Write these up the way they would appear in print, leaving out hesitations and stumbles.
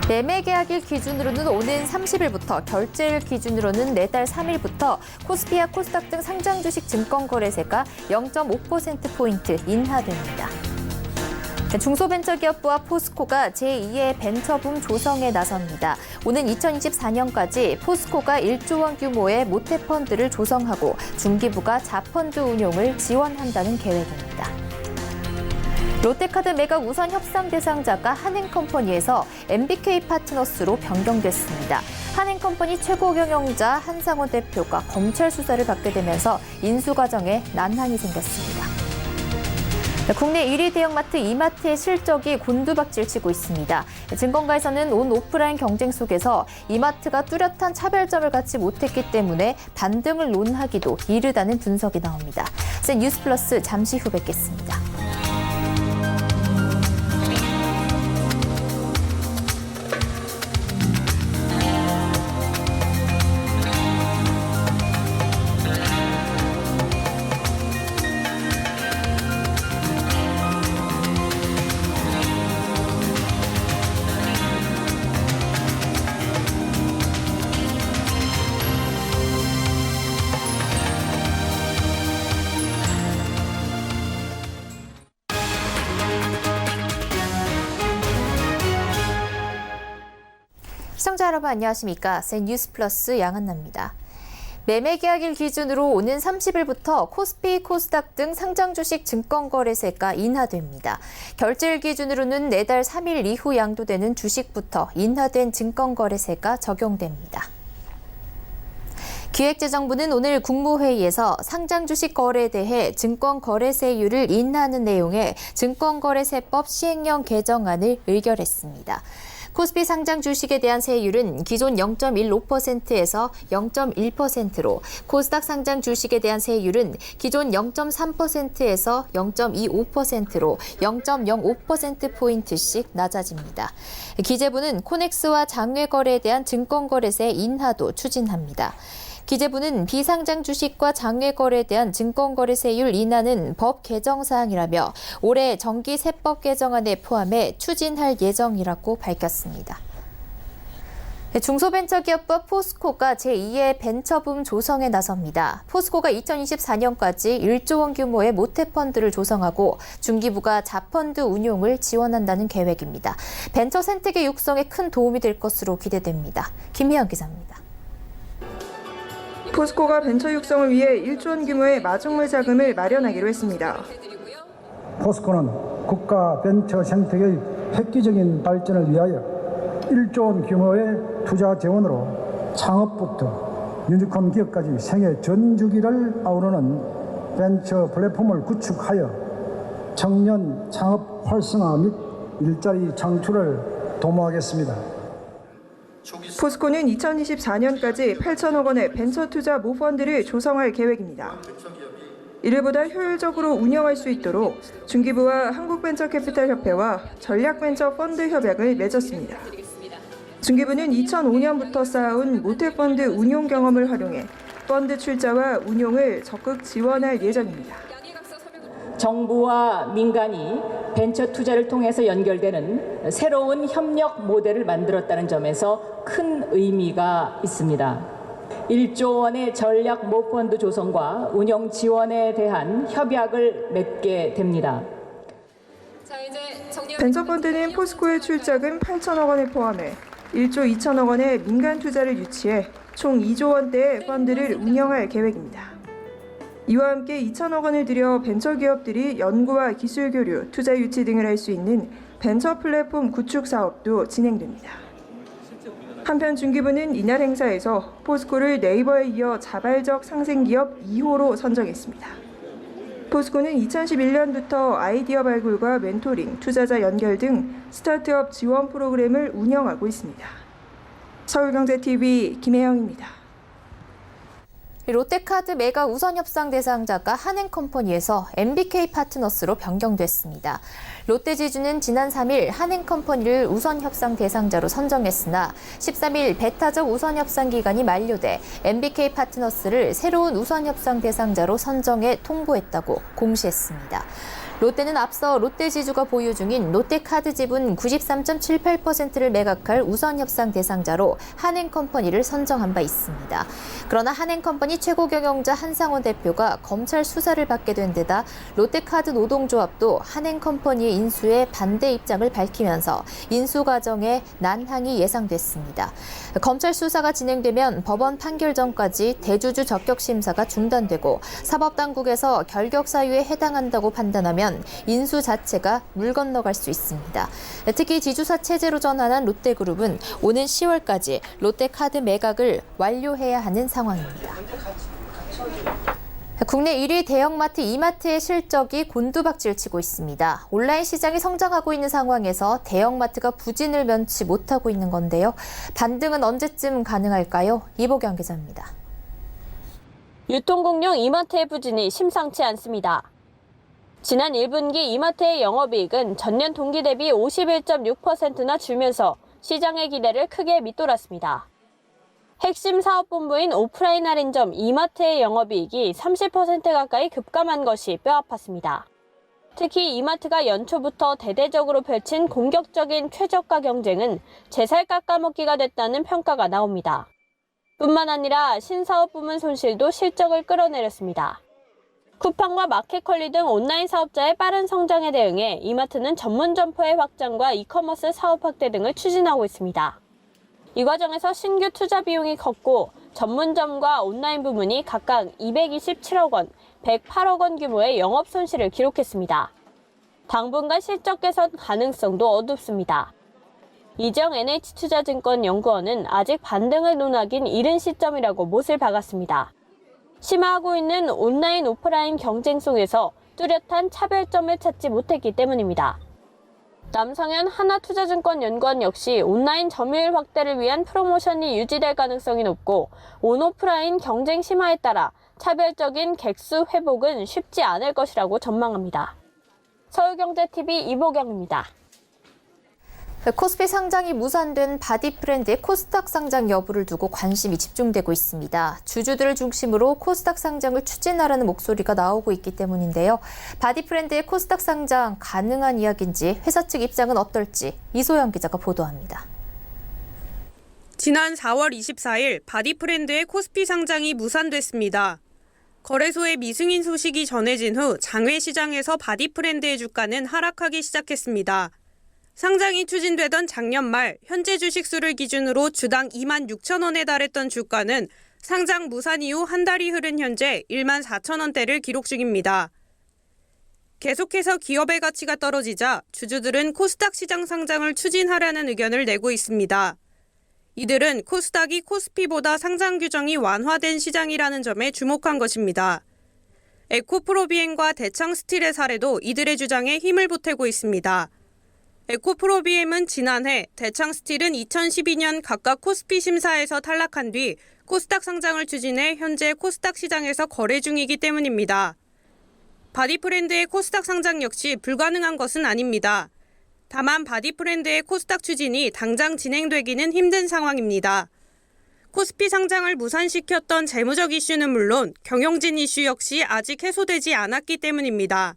매매 계약일 기준으로는 오는 30일부터, 결제일 기준으로는 내달 3일부터 코스피와 코스닥 등 상장 주식 증권거래세가 0.5%포인트 인하됩니다. 중소벤처기업부와 포스코가 제2의 벤처붐 조성에 나섭니다. 오는 2024년까지 포스코가 1조 원 규모의 모태펀드를 조성하고 중기부가 자펀드 운용을 지원한다는 계획입니다. 롯데카드 메가 우선 협상 대상자가 한행컴퍼니에서 MBK 파트너스로 변경됐습니다. 한행컴퍼니 최고 경영자 한상원 대표가 검찰 수사를 받게 되면서 인수 과정에 난항이 생겼습니다. 국내 1위 대형마트 이마트의 실적이 곤두박질치고 있습니다. 증권가에서는 온 오프라인 경쟁 속에서 이마트가 뚜렷한 차별점을 갖지 못했기 때문에 반등을 논하기도 이르다는 분석이 나옵니다. 뉴스플러스 잠시 후 뵙겠습니다. 시청자 여러분 안녕하십니까? 뉴스플러스 양한나입니다. 매매 계약일 기준으로 오는 30일부터 코스피, 코스닥 등 상장 주식 증권거래세가 인하됩니다. 결제일 기준으로는 내달 3일 이후 양도되는 주식부터 인하된 증권거래세가 적용됩니다. 기획재정부는 오늘 국무회의에서 상장 주식 거래에 대해 증권거래세율을 인하하는 내용의 증권거래세법 시행령 개정안을 의결했습니다. 코스피 상장 주식에 대한 세율은 기존 0.15%에서 0.1%로, 코스닥 상장 주식에 대한 세율은 기존 0.3%에서 0.25%로 0.05%포인트씩 낮아집니다. 기재부는 코넥스와 장외 거래에 대한 증권거래세 인하도 추진합니다. 기재부는 비상장 주식과 장외 거래에 대한 증권거래세율 인하는 법 개정 사항이라며 올해 정기세법 개정안에 포함해 추진할 예정이라고 밝혔습니다. 중소벤처기업부 포스코가 제2의 벤처붐 조성에 나섭니다. 포스코가 2024년까지 1조 원 규모의 모태펀드를 조성하고 중기부가 자펀드 운용을 지원한다는 계획입니다. 벤처 생태계 육성에 큰 도움이 될 것으로 기대됩니다. 김혜영 기자입니다. 포스코가 벤처 육성을 위해 1조 원 규모의 마중물 자금을 마련하기로 했습니다. 포스코는 국가 벤처 생태계의 획기적인 발전을 위하여 1조 원 규모의 투자 재원으로 창업부터 유니콘 기업까지 생애 전 주기를 아우르는 벤처 플랫폼을 구축하여 청년 창업 활성화 및 일자리 창출을 도모하겠습니다. 포스코는 2024년까지 8천억 원의 벤처 투자 모펀드를 조성할 계획입니다. 이를 보다 효율적으로 운영할 수 있도록 중기부와 한국벤처캐피탈협회와 전략벤처펀드 협약을 맺었습니다. 중기부는 2005년부터 쌓아온 모태펀드 운용 경험을 활용해 펀드 출자와 운용을 적극 지원할 예정입니다. 정부와 민간이 벤처 투자를 통해서 연결되는 새로운 협력 모델을 만들었다는 점에서 큰 의미가 있습니다. 1조 원의 전략 모펀드 조성과 운영 지원에 대한 협약을 맺게 됩니다. 벤처펀드는 포스코의 출자금 8천억 원을 포함해 1조 2천억 원의 민간 투자를 유치해 총 2조 원대의 펀드를 운영할 계획입니다. 이와 함께 2천억 원을 들여 벤처기업들이 연구와 기술 교류, 투자 유치 등을 할 수 있는 벤처 플랫폼 구축 사업도 진행됩니다. 한편 중기부는 이날 행사에서 포스코를 네이버에 이어 자발적 상생기업 2호로 선정했습니다. 포스코는 2011년부터 아이디어 발굴과 멘토링, 투자자 연결 등 스타트업 지원 프로그램을 운영하고 있습니다. 서울경제TV 김혜영입니다. 롯데카드 메가 우선 협상 대상자가 한행컴퍼니에서 MBK 파트너스로 변경됐습니다. 롯데지주는 지난 3일 한행컴퍼니를 우선 협상 대상자로 선정했으나 13일 배타적 우선 협상 기간이 만료돼 MBK 파트너스를 새로운 우선 협상 대상자로 선정해 통보했다고 공시했습니다. 롯데는 앞서 롯데지주가 보유 중인 롯데카드 지분 93.78%를 매각할 우선 협상 대상자로 한행컴퍼니를 선정한 바 있습니다. 그러나 한행컴퍼니 최고 경영자 한상원 대표가 검찰 수사를 받게 된 데다 롯데카드 노동조합도 한행컴퍼니의 인수에 반대 입장을 밝히면서 인수 과정에 난항이 예상됐습니다. 검찰 수사가 진행되면 법원 판결 전까지 대주주 적격 심사가 중단되고 사법당국에서 결격 사유에 해당한다고 판단하면 인수 자체가 물 건너갈 수 있습니다. 특히 지주사 체제로 전환한 롯데그룹은 오는 10월까지 롯데카드 매각을 완료해야 하는 상황입니다. 국내 1위 대형마트 이마트의 실적이 곤두박질 치고 있습니다. 온라인 시장이 성장하고 있는 상황에서 대형마트가 부진을 면치 못하고 있는 건데요. 반등은 언제쯤 가능할까요? 이보경 기자입니다. 유통공룡 이마트의 부진이 심상치 않습니다. 지난 1분기 이마트의 영업이익은 전년 동기 대비 51.6%나 줄면서 시장의 기대를 크게 밑돌았습니다. 핵심 사업본부인 오프라인 할인점 이마트의 영업이익이 30% 가까이 급감한 것이 뼈아팠습니다. 특히 이마트가 연초부터 대대적으로 펼친 공격적인 최저가 경쟁은 제살 깎아먹기가 됐다는 평가가 나옵니다. 뿐만 아니라 신사업 부문 손실도 실적을 끌어내렸습니다. 쿠팡과 마켓컬리 등 온라인 사업자의 빠른 성장에 대응해 이마트는 전문 점포의 확장과 이커머스 사업 확대 등을 추진하고 있습니다. 이 과정에서 신규 투자 비용이 컸고 전문점과 온라인 부문이 각각 227억 원, 108억 원 규모의 영업 손실을 기록했습니다. 당분간 실적 개선 가능성도 어둡습니다. 이정 NH투자증권 연구원은 아직 반등을 논하긴 이른 시점이라고 못을 박았습니다. 심화하고 있는 온라인 오프라인 경쟁 속에서 뚜렷한 차별점을 찾지 못했기 때문입니다. 남성현 하나투자증권 연구원 역시 온라인 점유율 확대를 위한 프로모션이 유지될 가능성이 높고 온오프라인 경쟁 심화에 따라 차별적인 객수 회복은 쉽지 않을 것이라고 전망합니다. 서울경제TV 이보경입니다. 코스피 상장이 무산된 바디 브랜드의 코스닥 상장 여부를 두고 관심이 집중되고 있습니다. 주주들을 중심으로 코스닥 상장을 추진하라는 목소리가 나오고 있기 때문인데요. 바디 브랜드의 코스닥 상장 가능한 이야기인지 회사 측 입장은 어떨지 이소영 기자가 보도합니다. 지난 4월 24일 바디 브랜드의 코스피 상장이 무산됐습니다. 거래소의 미승인 소식이 전해진 후 장외 시장에서 바디 브랜드의 주가는 하락하기 시작했습니다. 상장이 추진되던 작년 말 현재 주식수를 기준으로 주당 26,000원에 달했던 주가는 상장 무산 이후 한 달이 흐른 현재 14,000원대를 기록 중입니다. 계속해서 기업의 가치가 떨어지자 주주들은 코스닥 시장 상장을 추진하라는 의견을 내고 있습니다. 이들은 코스닥이 코스피보다 상장 규정이 완화된 시장이라는 점에 주목한 것입니다. 에코프로비엠과 대창스틸의 사례도 이들의 주장에 힘을 보태고 있습니다. 에코프로비엠은 지난해, 대창스틸은 2012년 각각 코스피 심사에서 탈락한 뒤 코스닥 상장을 추진해 현재 코스닥 시장에서 거래 중이기 때문입니다. 바디 브랜드의 코스닥 상장 역시 불가능한 것은 아닙니다. 다만 바디 브랜드의 코스닥 추진이 당장 진행되기는 힘든 상황입니다. 코스피 상장을 무산시켰던 재무적 이슈는 물론 경영진 이슈 역시 아직 해소되지 않았기 때문입니다.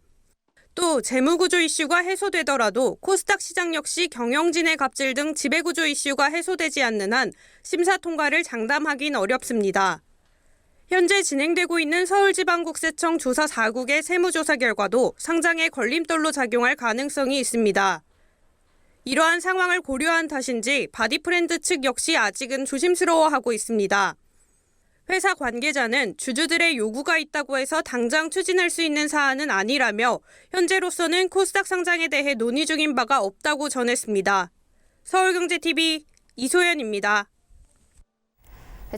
또 재무구조 이슈가 해소되더라도 코스닥 시장 역시 경영진의 갑질 등 지배구조 이슈가 해소되지 않는 한 심사 통과를 장담하긴 어렵습니다. 현재 진행되고 있는 서울지방국세청 조사 4국의 세무조사 결과도 상장에 걸림돌로 작용할 가능성이 있습니다. 이러한 상황을 고려한 탓인지 바디 브랜드 측 역시 아직은 조심스러워하고 있습니다. 회사 관계자는 주주들의 요구가 있다고 해서 당장 추진할 수 있는 사안은 아니라며 현재로서는 코스닥 상장에 대해 논의 중인 바가 없다고 전했습니다. 서울경제TV 이소연입니다.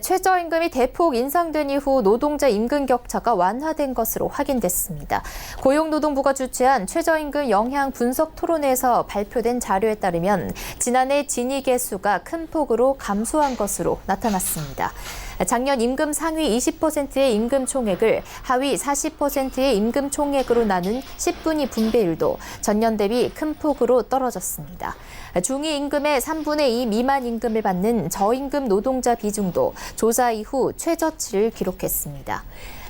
최저임금이 대폭 인상된 이후 노동자 임금 격차가 완화된 것으로 확인됐습니다. 고용노동부가 주최한 최저임금 영향 분석 토론회에서 발표된 자료에 따르면 지난해 진입 개수가 큰 폭으로 감소한 것으로 나타났습니다. 작년 임금 상위 20%의 임금 총액을 하위 40%의 임금 총액으로 나눈 10분위 분배율도 전년 대비 큰 폭으로 떨어졌습니다. 중위 임금의 3분의 2 미만 임금을 받는 저임금 노동자 비중도 조사 이후 최저치를 기록했습니다.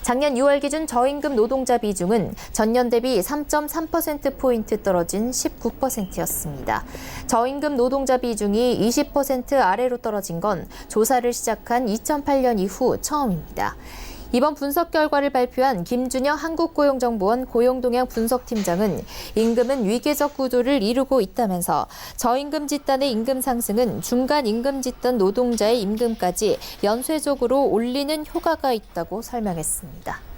작년 6월 기준 저임금 노동자 비중은 전년 대비 3.3%포인트 떨어진 19%였습니다. 저임금 노동자 비중이 20% 아래로 떨어진 건 조사를 시작한 2008년 이후 처음입니다. 이번 분석 결과를 발표한 김준영 한국고용정보원 고용동향 분석팀장은 임금은 위계적 구조를 이루고 있다면서 저임금 집단의 임금 상승은 중간 임금 집단 노동자의 임금까지 연쇄적으로 올리는 효과가 있다고 설명했습니다.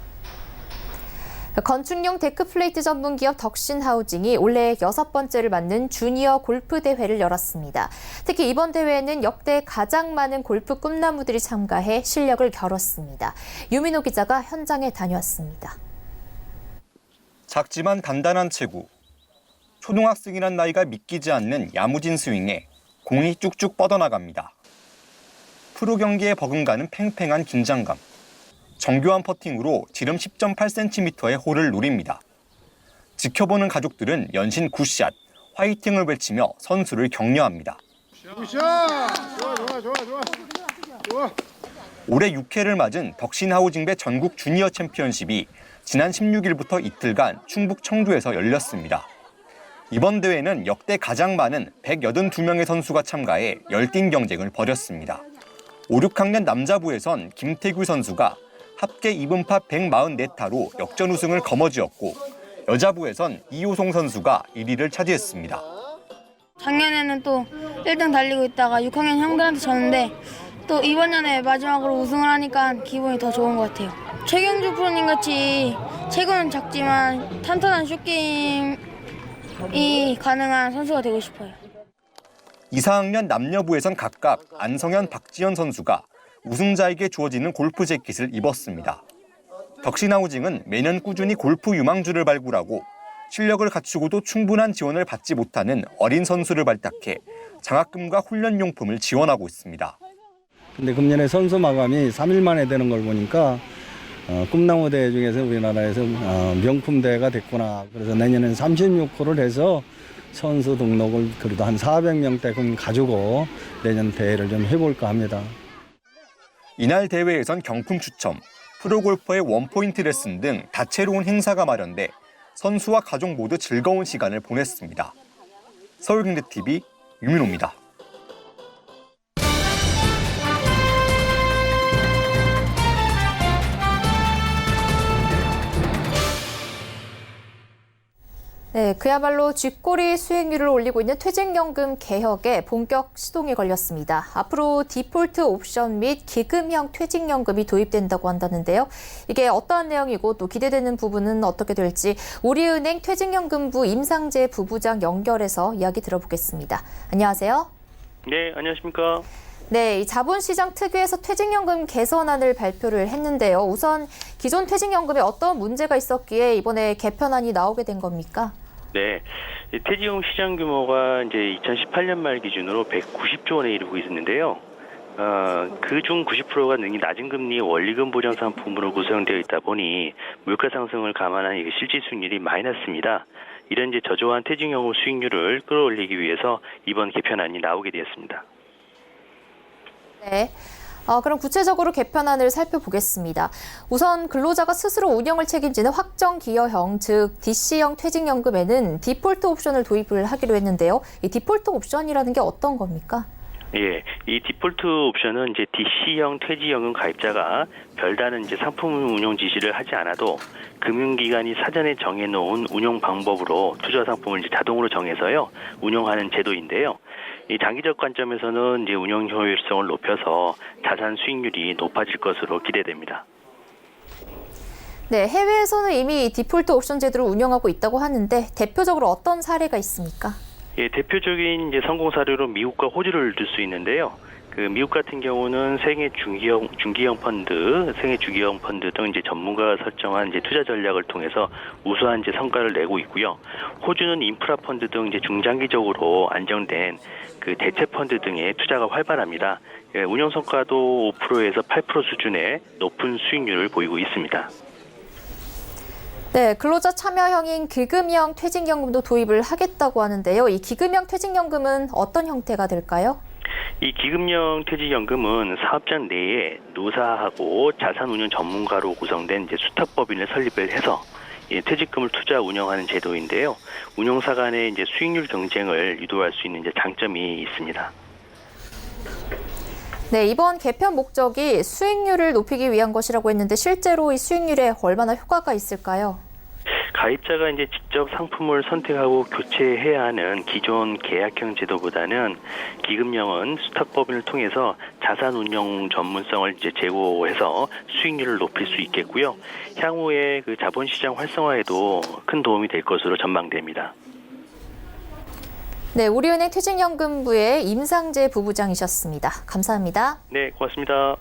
건축용 데크플레이트 전문 기업 덕신하우징이 올해 6번째를 맞는 주니어 골프 대회를 열었습니다. 특히 이번 대회에는 역대 가장 많은 골프 꿈나무들이 참가해 실력을 겨뤘습니다. 유민호 기자가 현장에 다녀왔습니다. 작지만 단단한 체구. 초등학생이란 나이가 믿기지 않는 야무진 스윙에 공이 쭉쭉 뻗어나갑니다. 프로 경기에 버금가는 팽팽한 긴장감. 정교한 퍼팅으로 지름 10.8cm의 홀을 노립니다. 지켜보는 가족들은 연신 굿샷, 화이팅을 외치며 선수를 격려합니다. 올해 6회를 맞은 덕신하우징배 전국 주니어 챔피언십이 지난 16일부터 이틀간 충북 청주에서 열렸습니다. 이번 대회는 역대 가장 많은 182명의 선수가 참가해 열띤 경쟁을 벌였습니다. 5, 6학년 남자부에선 김태규 선수가 합계 2분파 144타로 역전 우승을 거머쥐었고 여자부에선 이호송 선수가 1위를 차지했습니다. 작년에는 또 1등 달리고 있다가 6학년 형들한테 졌는데 또 이번 년에 마지막으로 우승을 하니까 기분이 더 좋은 것 같아요. 최경주 프로님 같이 체구는 작지만 탄탄한 숏게임이 가능한 선수가 되고 싶어요. 2, 4학년 남녀부에선 각각 안성현, 박지현 선수가 우승자에게 주어지는 골프 재킷을 입었습니다. 덕신하우징은 매년 꾸준히 골프 유망주를 발굴하고 실력을 갖추고도 충분한 지원을 받지 못하는 어린 선수를 발탁해 장학금과 훈련용품을 지원하고 있습니다. 근데 금년에 선수 마감이 3일 만에 되는 걸 보니까 꿈나무 대회 중에서 우리나라에서 명품 대회가 됐구나. 그래서 내년엔 36호를 해서 선수 등록을 그래도 한 400명대금 가지고 내년 대회를 좀 해볼까 합니다. 이날 대회에선 경품 추첨, 프로골퍼의 원포인트 레슨 등 다채로운 행사가 마련돼 선수와 가족 모두 즐거운 시간을 보냈습니다. 서울경제TV 유민호입니다. 네, 그야말로 쥐꼬리 수익률을 올리고 있는 퇴직연금 개혁에 본격 시동이 걸렸습니다. 앞으로 디폴트 옵션 및 기금형 퇴직연금이 도입된다고 한다는데요. 이게 어떠한 내용이고 또 기대되는 부분은 어떻게 될지 우리은행 퇴직연금부 임상재 부부장 연결해서 이야기 들어보겠습니다. 안녕하세요. 네, 안녕하십니까. 네, 이 자본시장 특위에서 퇴직연금 개선안을 발표를 했는데요. 우선 기존 퇴직연금에 어떤 문제가 있었기에 이번에 개편안이 나오게 된 겁니까? 네, 퇴직연금 시장 규모가 이제 2018년 말 기준으로 190조 원에 이르고 있었는데요. 그중 90%가 능히 낮은 금리 원리금 보장 상품으로 구성되어 있다 보니 물가 상승을 감안한 실질 수익률이 마이너스입니다. 이런 이제 저조한 퇴직연금 수익률을 끌어올리기 위해서 이번 개편안이 나오게 되었습니다. 네. 그럼 구체적으로 개편안을 살펴보겠습니다. 우선 근로자가 스스로 운영을 책임지는 확정기여형, 즉 DC형 퇴직연금에는 디폴트 옵션을 도입을 하기로 했는데요. 이 디폴트 옵션이라는 게 어떤 겁니까? 예, 이 디폴트 옵션은 이제 DC형 퇴직연금 가입자가 별다른 이제 상품 운용 지시를 하지 않아도 금융기관이 사전에 정해놓은 운용 방법으로 투자 상품을 이제 자동으로 정해서요 운용하는 제도인데요. 이 장기적 관점에서는 이제 운용 효율성을 높여서 자산 수익률이 높아질 것으로 기대됩니다. 네, 해외에서는 이미 디폴트 옵션 제도를 운영하고 있다고 하는데 대표적으로 어떤 사례가 있습니까? 예, 대표적인 이제 성공 사례로 미국과 호주를 들 수 있는데요. 그 미국 같은 경우는 생애 중기형 펀드, 생애 주기형 펀드 등 이제 전문가가 설정한 이제 투자 전략을 통해서 우수한 이제 성과를 내고 있고요. 호주는 인프라 펀드 등 이제 중장기적으로 안정된 그 대체 펀드 등의 투자가 활발합니다. 예, 운용 성과도 5%에서 8% 수준의 높은 수익률을 보이고 있습니다. 네, 근로자 참여형인 기금형 퇴직연금도 도입을 하겠다고 하는데요. 이 기금형 퇴직연금은 어떤 형태가 될까요? 이 기금형 퇴직연금은 사업장 내에 노사하고 자산운용 전문가로 구성된 이제 수탁법인을 설립을 해서 퇴직금을 투자 운영하는 제도인데요. 운용사 간의 이제 수익률 경쟁을 유도할 수 있는 이제 장점이 있습니다. 네, 이번 개편 목적이 수익률을 높이기 위한 것이라고 했는데 실제로 이 수익률에 얼마나 효과가 있을까요? 가입자가 이제 직접 상품을 선택하고 교체해야 하는 기존 계약형 제도보다는 기금형은 수탁법인을 통해서 자산 운용 전문성을 이제 제고해서 수익률을 높일 수 있겠고요. 향후에 그 자본시장 활성화에도 큰 도움이 될 것으로 전망됩니다. 네, 우리은행 퇴직연금부의 임상재 부부장이셨습니다. 감사합니다. 네, 고맙습니다.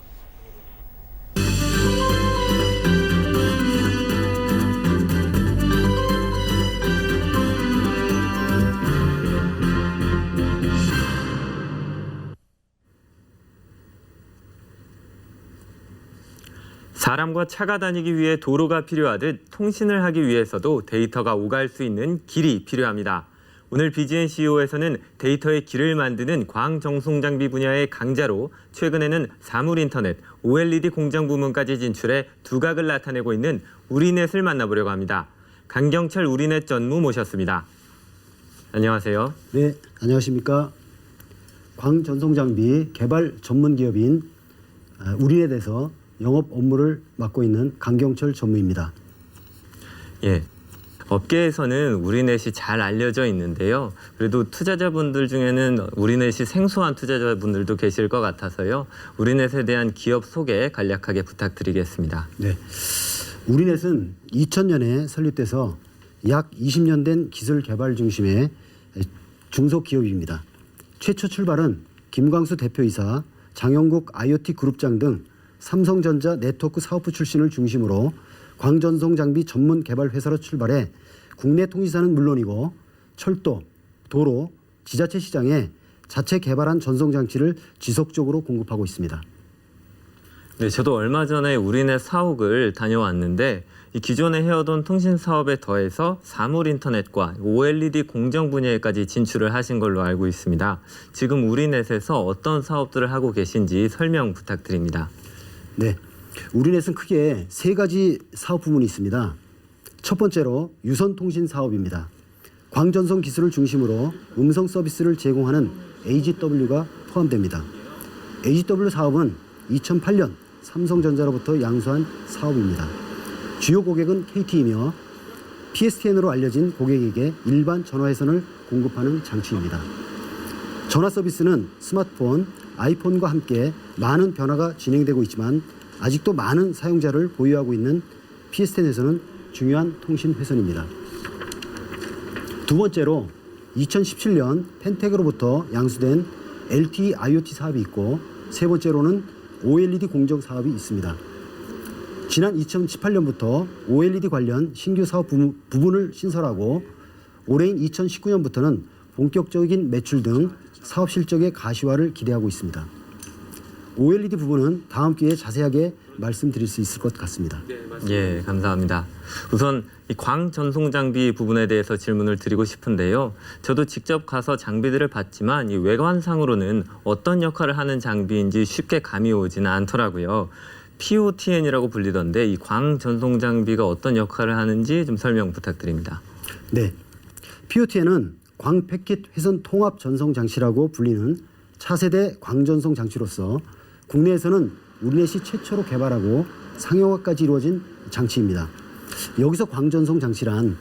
사람과 차가 다니기 위해 도로가 필요하듯 통신을 하기 위해서도 데이터가 오갈 수 있는 길이 필요합니다. 오늘 BGN CEO에서는 데이터의 길을 만드는 광정송장비 분야의 강자로 최근에는 사물인터넷, OLED 공정 부문까지 진출해 두각을 나타내고 있는 우리넷을 만나보려고 합니다. 강경철 우리넷 전무 모셨습니다. 안녕하세요. 네, 안녕하십니까. 광전송장비 개발 전문 기업인 우리넷에서 영업 업무를 맡고 있는 강경철 전무입니다. 예. 업계에서는 우리넷이 잘 알려져 있는데요. 그래도 투자자분들 중에는 우리넷이 생소한 투자자분들도 계실 것 같아서요. 우리넷에 대한 기업 소개 간략하게 부탁드리겠습니다. 네, 우리넷은 2000년에 설립돼서 약 20년 된 기술 개발 중심의 중소기업입니다. 최초 출발은 김광수 대표이사, 장영국 IoT 그룹장 등 삼성전자 네트워크 사업부 출신을 중심으로 광전송 장비 전문 개발 회사로 출발해 국내 통신사는 물론이고 철도, 도로, 지자체 시장에 자체 개발한 전송 장치를 지속적으로 공급하고 있습니다. 네, 저도 얼마 전에 우리넷 사옥을 다녀왔는데 이 기존에 해오던 통신 사업에 더해서 사물 인터넷과 OLED 공정 분야에까지 진출을 하신 걸로 알고 있습니다. 지금 우리넷에서 어떤 사업들을 하고 계신지 설명 부탁드립니다. 네, 우리넷은 크게 세 가지 사업 부문이 있습니다. 첫 번째로 유선통신 사업입니다. 광전송 기술을 중심으로 음성 서비스를 제공하는 AGW가 포함됩니다. AGW 사업은 2008년 삼성전자로부터 양수한 사업입니다. 주요 고객은 KT이며 PSTN으로 알려진 고객에게 일반 전화회선을 공급하는 장치입니다. 전화 서비스는 스마트폰, 아이폰과 함께 많은 변화가 진행되고 있지만 아직도 많은 사용자를 보유하고 있는 PSTN에서는 중요한 통신 회선입니다. 두 번째로 2017년 펜텍으로부터 양수된 LTE IoT 사업이 있고 세 번째로는 OLED 공정 사업이 있습니다. 지난 2018년부터 OLED 관련 신규 사업 부분을 신설하고 올해인 2019년부터는 본격적인 매출 등 사업 실적의 가시화를 기대하고 있습니다. OLED 부분은 다음 기회에 자세하게 말씀드릴 수 있을 것 같습니다. 예, 감사합니다. 우선 이 광전송 장비 부분에 대해서 질문을 드리고 싶은데요. 저도 직접 가서 장비들을 봤지만 이 외관상으로는 어떤 역할을 하는 장비인지 쉽게 감이 오지는 않더라고요. POTN이라고 불리던데 이 광전송 장비가 어떤 역할을 하는지 좀 설명 부탁드립니다. 네, POTN은 광패킷 회선 통합 전송 장치라고 불리는 차세대 광전송 장치로서 국내에서는 우리넷이 최초로 개발하고 상용화까지 이루어진 장치입니다. 여기서 광전송 장치란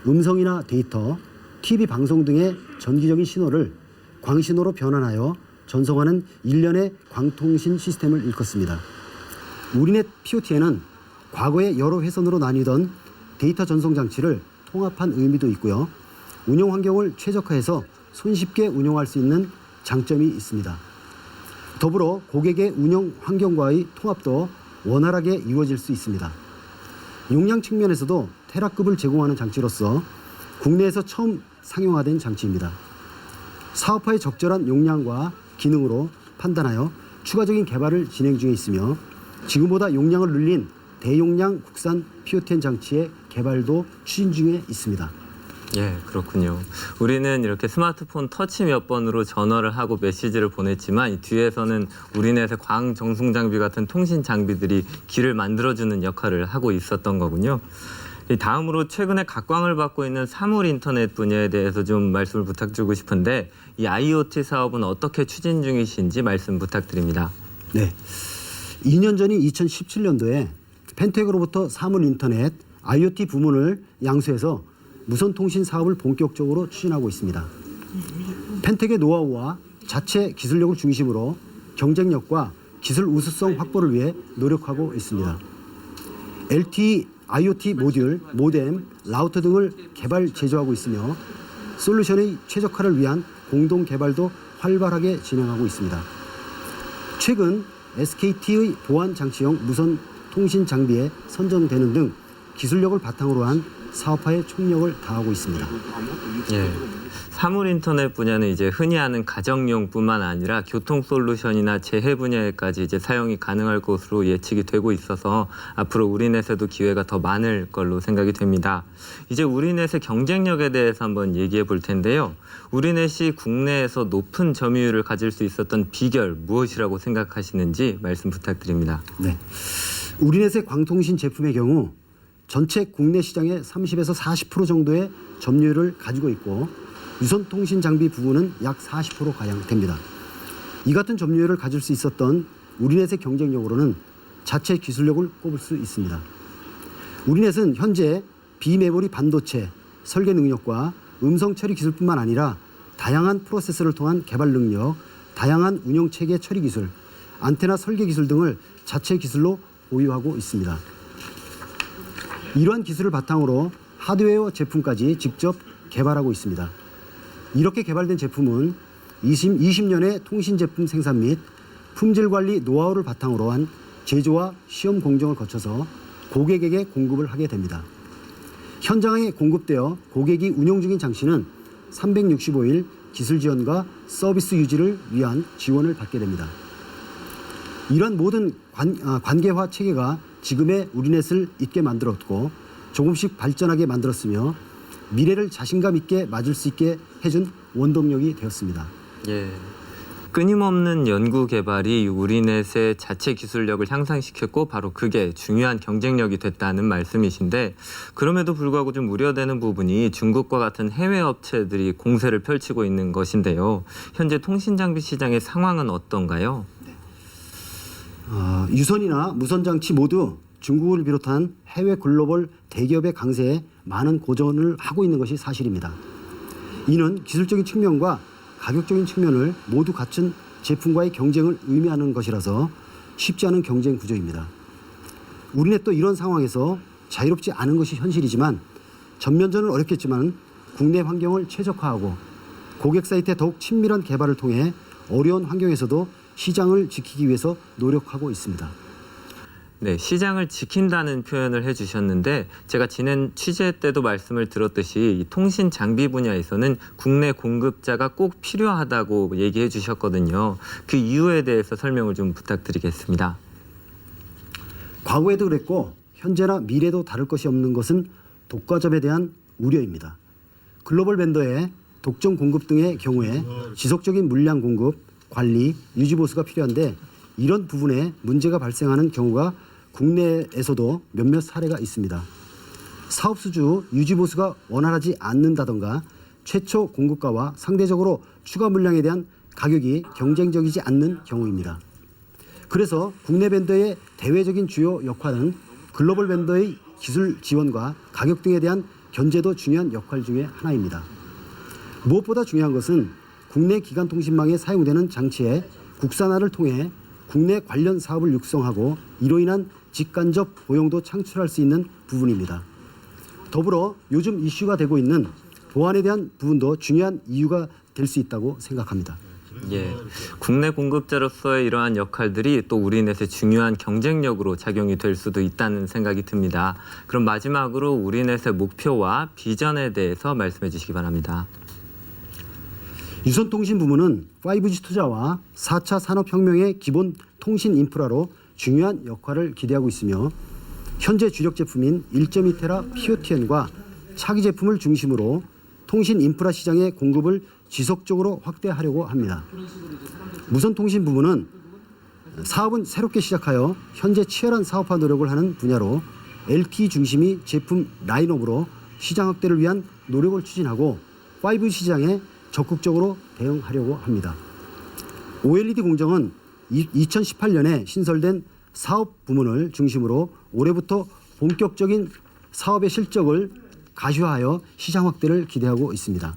음성이나 데이터, TV 방송 등의 전기적인 신호를 광신호로 변환하여 전송하는 일련의 광통신 시스템을 일컫습니다. 우리넷 POTN은 과거에 여러 회선으로 나뉘던 데이터 전송 장치를 통합한 의미도 있고요. 운영 환경을 최적화해서 손쉽게 운영할 수 있는 장점이 있습니다. 더불어 고객의 운영 환경과의 통합도 원활하게 이루어질 수 있습니다. 용량 측면에서도 테라급을 제공하는 장치로서 국내에서 처음 상용화된 장치입니다. 사업화에 적절한 용량과 기능으로 판단하여 추가적인 개발을 진행 중에 있으며 지금보다 용량을 늘린 대용량 국산 POTN 장치의 개발도 추진 중에 있습니다. 예, 그렇군요. 우리는 이렇게 스마트폰 터치 몇 번으로 전화를 하고 메시지를 보냈지만 이 뒤에서는 우리넷의 광정송 장비 같은 통신 장비들이 길을 만들어주는 역할을 하고 있었던 거군요. 다음으로 최근에 각광을 받고 있는 사물 인터넷 분야에 대해서 좀 말씀을 부탁드리고 싶은데 이 IoT 사업은 어떻게 추진 중이신지 말씀 부탁드립니다. 네, 2년 전인 2017년도에 펜텍으로부터 사물 인터넷 IoT 부문을 양수해서 무선 통신 사업을 본격적으로 추진하고 있습니다. 펜텍의 노하우와 자체 기술력을 중심으로 경쟁력과 기술 우수성 확보를 위해 노력하고 있습니다. LTE IoT 모듈, 모뎀, 라우터 등을 개발 제조하고 있으며 솔루션의 최적화를 위한 공동 개발도 활발하게 진행하고 있습니다. 최근 SKT의 보안 장치형 무선 통신 장비에 선정되는 등 기술력을 바탕으로 한 사업화에 총력을 다하고 있습니다. 예. 사물 인터넷 분야는 이제 흔히 아는 가정용뿐만 아니라 교통 솔루션이나 재해 분야에까지 이제 사용이 가능할 것으로 예측이 되고 있어서 앞으로 우리넷에도 기회가 더 많을 걸로 생각이 됩니다. 이제 우리넷의 경쟁력에 대해서 한번 얘기해 볼 텐데요. 우리넷이 국내에서 높은 점유율을 가질 수 있었던 비결 무엇이라고 생각하시는지 말씀 부탁드립니다. 네. 우리넷의 광통신 제품의 경우 전체 국내 시장의 30에서 40% 정도의 점유율을 가지고 있고 유선 통신 장비 부분은 약 40%가량 됩니다. 이 같은 점유율을 가질 수 있었던 우리넷의 경쟁력으로는 자체 기술력을 꼽을 수 있습니다. 우리넷은 현재 비메모리 반도체 설계 능력과 음성 처리 기술뿐만 아니라 다양한 프로세서를 통한 개발 능력, 다양한 운영 체계 처리 기술, 안테나 설계 기술 등을 자체 기술로 보유하고 있습니다. 이러한 기술을 바탕으로 하드웨어 제품까지 직접 개발하고 있습니다. 이렇게 개발된 제품은 20년의 통신 제품 생산 및 품질 관리 노하우를 바탕으로 한 제조와 시험 공정을 거쳐서 고객에게 공급을 하게 됩니다. 현장에 공급되어 고객이 운영 중인 장치는 365일 기술 지원과 서비스 유지를 위한 지원을 받게 됩니다. 이런 모든 관계화 체계가 지금의 우리넷을 있게 만들었고 조금씩 발전하게 만들었으며 미래를 자신감 있게 맞을 수 있게 해준 원동력이 되었습니다. 예. 끊임없는 연구 개발이 우리넷의 자체 기술력을 향상시켰고 바로 그게 중요한 경쟁력이 됐다는 말씀이신데 그럼에도 불구하고 좀 우려되는 부분이 중국과 같은 해외 업체들이 공세를 펼치고 있는 것인데요. 현재 통신장비 시장의 상황은 어떤가요? 유선이나 무선 장치 모두 중국을 비롯한 해외 글로벌 대기업의 강세에 많은 고전을 하고 있는 것이 사실입니다. 이는 기술적인 측면과 가격적인 측면을 모두 갖춘 제품과의 경쟁을 의미하는 것이라서 쉽지 않은 경쟁 구조입니다. 우리넷도 이런 상황에서 자유롭지 않은 것이 현실이지만 전면전은 어렵겠지만 국내 환경을 최적화하고 고객 사이트에 더욱 친밀한 개발을 통해 어려운 환경에서도 시장을 지키기 위해서 노력하고 있습니다. 네, 시장을 지킨다는 표현을 해주셨는데 제가 지난 취재 때도 말씀을 들었듯이 이 통신 장비 분야에서는 국내 공급자가 꼭 필요하다고 얘기해 주셨거든요. 그 이유에 대해서 설명을 좀 부탁드리겠습니다. 과거에도 그랬고 현재나 미래도 다를 것이 없는 것은 독과점에 대한 우려입니다. 글로벌 벤더의 독점 공급 등의 경우에 지속적인 물량 공급, 관리, 유지 보수가 필요한데 이런 부분에 문제가 발생하는 경우가 국내에서도 몇몇 사례가 있습니다. 사업 수주 유지 보수가 원활하지 않는다던가 최초 공급가와 상대적으로 추가 물량에 대한 가격이 경쟁적이지 않는 경우입니다. 그래서 국내 벤더의 대외적인 주요 역할은 글로벌 벤더의 기술 지원과 가격 등에 대한 견제도 중요한 역할 중에 하나입니다. 무엇보다 중요한 것은 국내 기간통신망에 사용되는 장치의 국산화를 통해 국내 관련 사업을 육성하고 이로 인한 직간접 고용도 창출할 수 있는 부분입니다. 더불어 요즘 이슈가 되고 있는 보안에 대한 부분도 중요한 이유가 될 수 있다고 생각합니다. 예, 국내 공급자로서의 이러한 역할들이 또 우리넷의 중요한 경쟁력으로 작용이 될 수도 있다는 생각이 듭니다. 그럼 마지막으로 우리넷의 목표와 비전에 대해서 말씀해 주시기 바랍니다. 유선통신 부문은 5G 투자와 4차 산업혁명의 기본 통신 인프라로 중요한 역할을 기대하고 있으며 현재 주력 제품인 1.2테라 POTN과 차기 제품을 중심으로 통신 인프라 시장의 공급을 지속적으로 확대하려고 합니다. 무선통신 부문은 사업은 새롭게 시작하여 현재 치열한 사업화 노력을 하는 분야로 LTE 중심의 제품 라인업으로 시장 확대를 위한 노력을 추진하고 5G 시장에 적극적으로 대응하려고 합니다. OLED 공정은 2018년에 신설된 사업 부문을 중심으로 올해부터 본격적인 사업의 실적을 가시화하여 시장 확대를 기대하고 있습니다.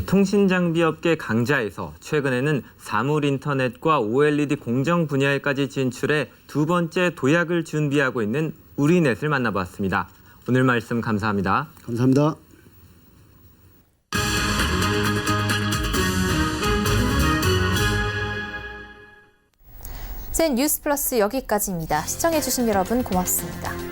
통신장비업계 강자에서 최근에는 사물 인터넷과 OLED 공정 분야에까지 진출해 두 번째 도약을 준비하고 있는 우리넷을 만나봤습니다. 오늘 말씀 감사합니다. 감사합니다. 젠 뉴스 플러스 여기까지입니다. 시청해주신 여러분 고맙습니다.